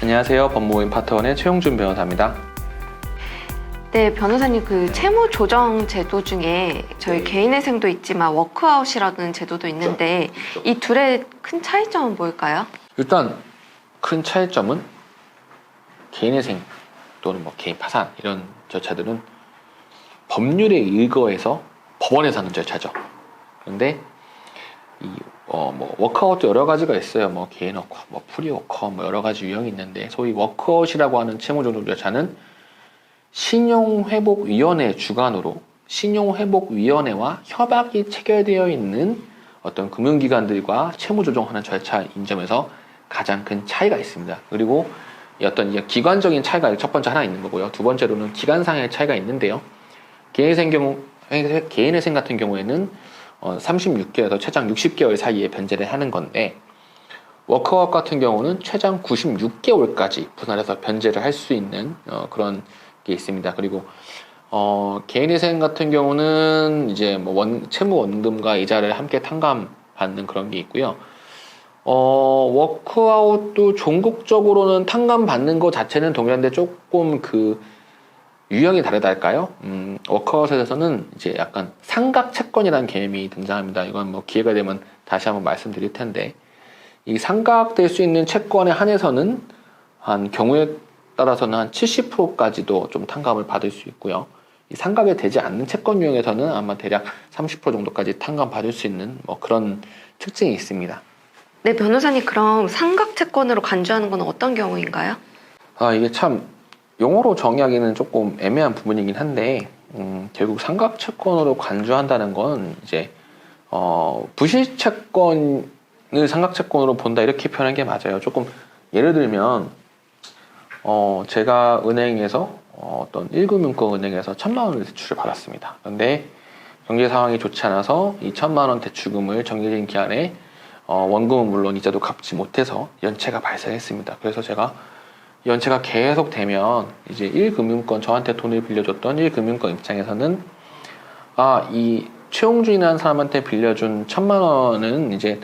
안녕하세요. 법무법인 파트원의 최용준 변호사입니다. 네, 변호사님 그 채무 조정 제도 중에 저희 개인회생도 있지만 워크아웃이라는 제도도 있는데 이 둘의 큰 차이점은 뭘까요? 일단 큰 차이점은 개인회생 또는 뭐 개인 파산 이런 절차들은 법률에 의거해서 법원에서 하는 절차죠. 그런데 이 뭐 워크아웃도 여러 가지가 있어요. 뭐 개인 워커, 뭐 프리워커, 뭐 여러 가지 유형이 있는데 소위 워크아웃이라고 하는 채무 조정 절차는 신용회복위원회 주관으로 신용회복위원회와 협약이 체결되어 있는 어떤 금융기관들과 채무조정하는 절차인 점에서 가장 큰 차이가 있습니다. 그리고 어떤 기관적인 차이가 첫 번째 하나 있는 거고요. 두 번째로는 기간상의 차이가 있는데요. 개인회생 같은 경우에는 36개월에서 최장 60개월 사이에 변제를 하는 건데 워크아웃 같은 경우는 최장 96개월까지 분할해서 변제를 할 수 있는 그런 게 있습니다. 그리고 개인회생 같은 경우는 이제 뭐 채무 원금과 이자를 함께 탕감받는 그런 게 있고요. 워크아웃도 종국적으로는 탕감받는 것 자체는 동일한데 조금 그 유형이 다르달까요? 워크아웃에서는 이제 약간 상각 채권이라는 개념이 등장합니다. 이건 뭐 기회가 되면 다시 한번 말씀드릴 텐데 이 상각될 수 있는 채권에 한해서는 한 경우에 따라서는 한 70%까지도 좀 탕감을 받을 수 있고요. 이 상각이 되지 않는 채권 유형에서는 아마 대략 30% 정도까지 탕감 받을 수 있는 뭐 그런 특징이 있습니다. 네, 변호사님 그럼 상각 채권으로 간주하는 건 어떤 경우인가요? 이게 참 용어로 정의하기는 조금 애매한 부분이긴 한데 결국 상각 채권으로 간주한다는 건 이제 부실 채권을 상각 채권으로 본다 이렇게 표현하는 게 맞아요. 조금 예를 들면 제가 은행에서 어떤 1금융권 은행에서 1,000만 원을 대출을 받았습니다. 그런데 경제 상황이 좋지 않아서 이 1,000만 원 대출금을 정해진 기한에 원금은 물론 이자도 갚지 못해서 연체가 발생했습니다. 그래서 제가 연체가 계속 되면 이제 1금융권 저한테 돈을 빌려줬던 1금융권 입장에서는 이 최용준이라는 사람한테 빌려준 1,000만 원은 이제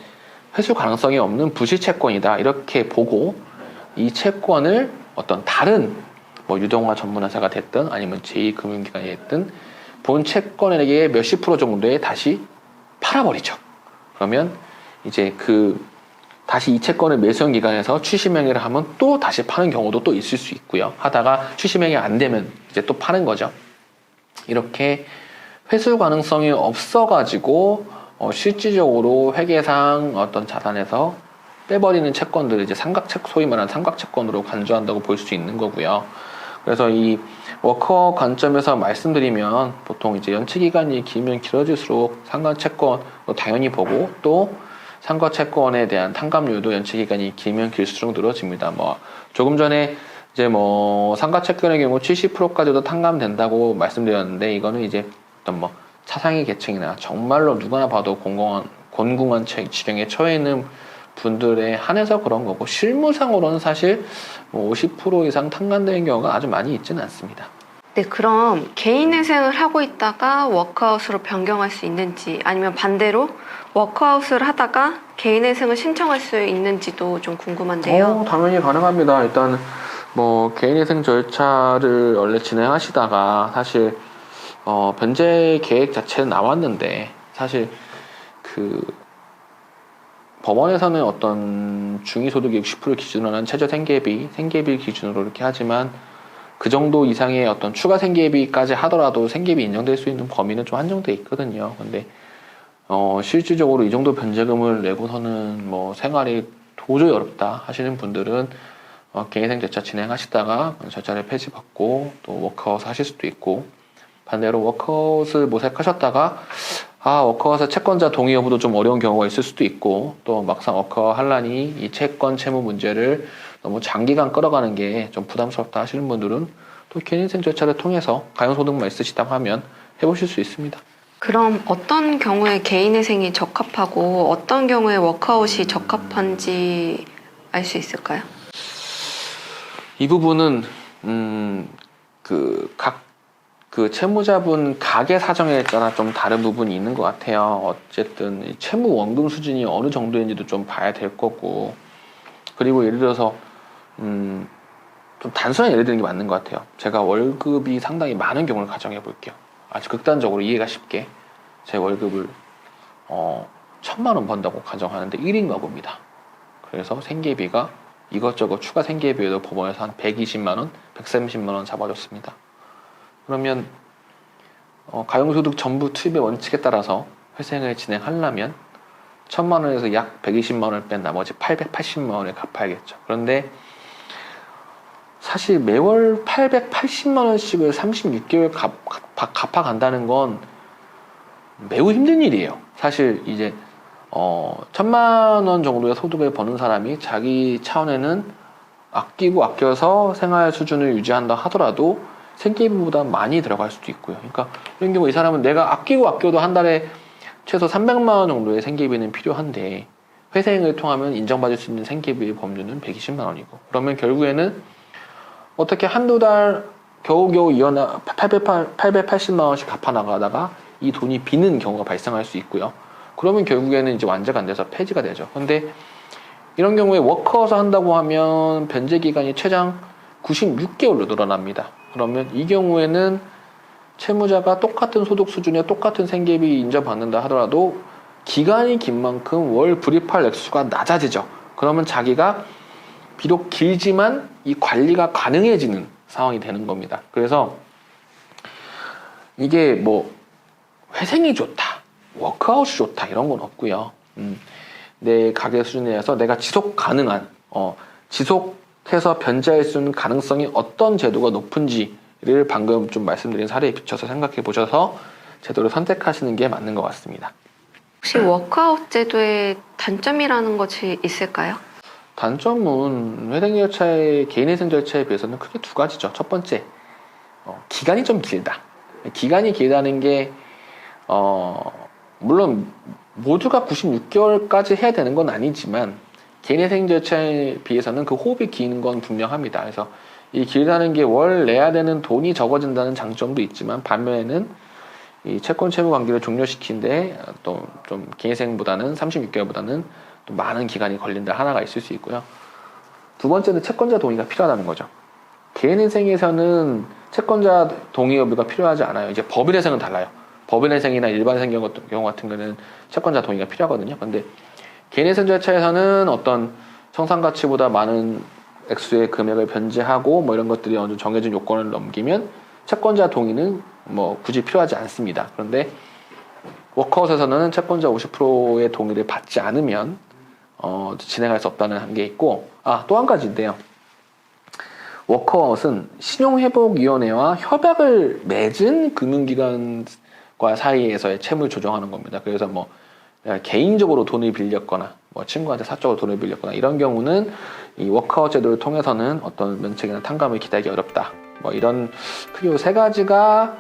회수 가능성이 없는 부실 채권이다 이렇게 보고 이 채권을 어떤 다른 뭐 유동화 전문회사가 됐든 아니면 제2금융기관이 됐든 본 채권에게 몇십 프로 정도에 다시 팔아버리죠. 그러면 이제 다시 이 채권을 매수형 기관에서 취시명의를 하면 또 다시 파는 경우도 또 있을 수 있고요. 하다가 취시명이 안 되면 이제 또 파는 거죠. 이렇게 회수 가능성이 없어가지고 실질적으로 회계상 어떤 자산에서 빼버리는 채권들을 이제 소위 말하는 상각 채권으로 간주한다고 볼 수 있는 거고요. 그래서 이 워커 관점에서 말씀드리면 보통 이제 연체 기간이 길면 길어질수록 상각 채권 당연히 보고 또 상각 채권에 대한 탕감률도 연체 기간이 길면 길수록 늘어집니다. 뭐 조금 전에 이제 뭐 상각 채권의 경우 70%까지도 탕감된다고 말씀드렸는데 이거는 이제 어떤 뭐 차상위 계층이나 정말로 누구나 봐도 곤궁한 지경에 처해 있는 분들에 한해서 그런 거고 실무상으로는 사실 뭐 50% 이상 탕감되는 경우가 아주 많이 있지는 않습니다. 네, 그럼 개인회생을 하고 있다가 워크아웃으로 변경할 수 있는지 아니면 반대로 워크아웃을 하다가 개인회생을 신청할 수 있는지도 좀 궁금한데요. 당연히 가능합니다. 일단 뭐 개인회생 절차를 원래 진행하시다가 사실 변제 계획 자체는 나왔는데 사실 법원에서는 어떤 중위소득의 60% 기준으로 하는 최저 생계비 기준으로 이렇게 하지만 그 정도 이상의 어떤 추가 생계비까지 하더라도 생계비 인정될 수 있는 범위는 좀 한정돼 있거든요. 근데 실질적으로 이 정도 변제금을 내고서는 뭐 생활이 도저히 어렵다 하시는 분들은 개인회생 절차 진행하시다가 절차를 폐지받고 또 워크아웃 하실 수도 있고 반대로 워크아웃을 모색하셨다가 워크아웃의 채권자 동의 여부도 좀 어려운 경우가 있을 수도 있고 또 막상 워크아웃 하려니 이 채권 채무 문제를 너무 장기간 끌어가는 게 좀 부담스럽다 하시는 분들은 또 개인회생 절차를 통해서 가용소득만 있으시다고 하면 해보실 수 있습니다. 그럼 어떤 경우에 개인회생이 적합하고 어떤 경우에 워크아웃이 적합한지 알 수 있을까요? 이 부분은 채무자분 가계 사정에 따라 좀 다른 부분이 있는 것 같아요. 어쨌든 채무 원금 수준이 어느 정도인지도 좀 봐야 될 거고 그리고 예를 들어서 좀 단순한 예를 드는 게 맞는 것 같아요. 제가 월급이 상당히 많은 경우를 가정해 볼게요. 아주 극단적으로 이해가 쉽게 제 월급을 1,000만 원 번다고 가정하는데 1인 가구입니다. 그래서 생계비가 이것저것 추가 생계비에도 법원에서 한 120만 원, 130만 원 잡아줬습니다. 그러면 가용소득 전부 투입의 원칙에 따라서 회생을 진행하려면 1,000만 원에서 약 120만 원을 뺀 나머지 880만 원을 갚아야겠죠. 그런데 사실 매월 880만 원씩을 36개월 갚아간다는 건 매우 힘든 일이에요. 사실 이제 1,000만 원 정도의 소득을 버는 사람이 자기 차원에는 아끼고 아껴서 생활 수준을 유지한다 하더라도 생계비보다 많이 들어갈 수도 있고요. 그러니까 이런 경우 이 사람은 내가 아끼고 아껴도 한 달에 최소 300만 원 정도의 생계비는 필요한데 회생을 통하면 인정받을 수 있는 생계비의 범주는 120만 원이고 그러면 결국에는 어떻게 한두 달 겨우겨우 880만 원씩 갚아 나가다가 이 돈이 비는 경우가 발생할 수 있고요. 그러면 결국에는 이제 완제가 안 돼서 폐지가 되죠. 근데 이런 경우에 워크아웃을 한다고 하면 변제 기간이 최장 96개월로 늘어납니다. 그러면 이 경우에는 채무자가 똑같은 소득 수준에 똑같은 생계비 인정받는다 하더라도 기간이 긴 만큼 월 불입할 액수가 낮아지죠. 그러면 자기가 비록 길지만 이 관리가 가능해지는 상황이 되는 겁니다. 그래서 이게 뭐 회생이 좋다, 워크아웃이 좋다 이런 건 없고요. 내 가계 수준에 의해서 내가 지속 가능한 지속해서 변제할 수 있는 가능성이 어떤 제도가 높은지를 방금 좀 말씀드린 사례에 비춰서 생각해 보셔서 제도를 선택하시는 게 맞는 것 같습니다. 혹시 워크아웃 제도의 단점이라는 것이 있을까요? 단점은 회생 절차의 개인회생 절차에 비해서는 크게 두 가지죠. 첫 번째, 기간이 좀 길다. 기간이 길다는 게 물론 모두가 96개월까지 해야 되는 건 아니지만 개인회생 절차에 비해서는 그 호흡이 긴 건 분명합니다. 그래서 이 길다는 게 월 내야 되는 돈이 적어진다는 장점도 있지만 반면에는 이 채권 채무 관계를 종료시키는데 또 좀 개인회생보다는 36개월보다는 또 많은 기간이 걸린다 하나가 있을 수 있고요. 두 번째는 채권자 동의가 필요하다는 거죠. 개인회생에서는 채권자 동의 여부가 필요하지 않아요. 이제 법인회생은 달라요. 법인회생이나 일반회생 경우 같은 경우는 채권자 동의가 필요하거든요. 근데 개인회생 절차에서는 어떤 청산가치보다 많은 액수의 금액을 변제하고 뭐 이런 것들이 어느 정해진 요건을 넘기면 채권자 동의는 뭐 굳이 필요하지 않습니다. 그런데 워크아웃에서는 채권자 50%의 동의를 받지 않으면 진행할 수 없다는 한게 있고 또 한 가지인데요. 워크아웃은 신용회복위원회와 협약을 맺은 금융기관과 사이에서의 채무를 조정하는 겁니다. 그래서 뭐 내가 개인적으로 돈을 빌렸거나 뭐 친구한테 사적으로 돈을 빌렸거나 이런 경우는 이 워크아웃 제도를 통해서는 어떤 면책이나 탕감을 기다리기 어렵다. 뭐 이런 크게 세 가지가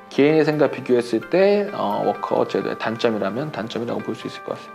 개인회생과 비교했을 때 워크아웃 제도의 단점이라고 볼 수 있을 것 같습니다.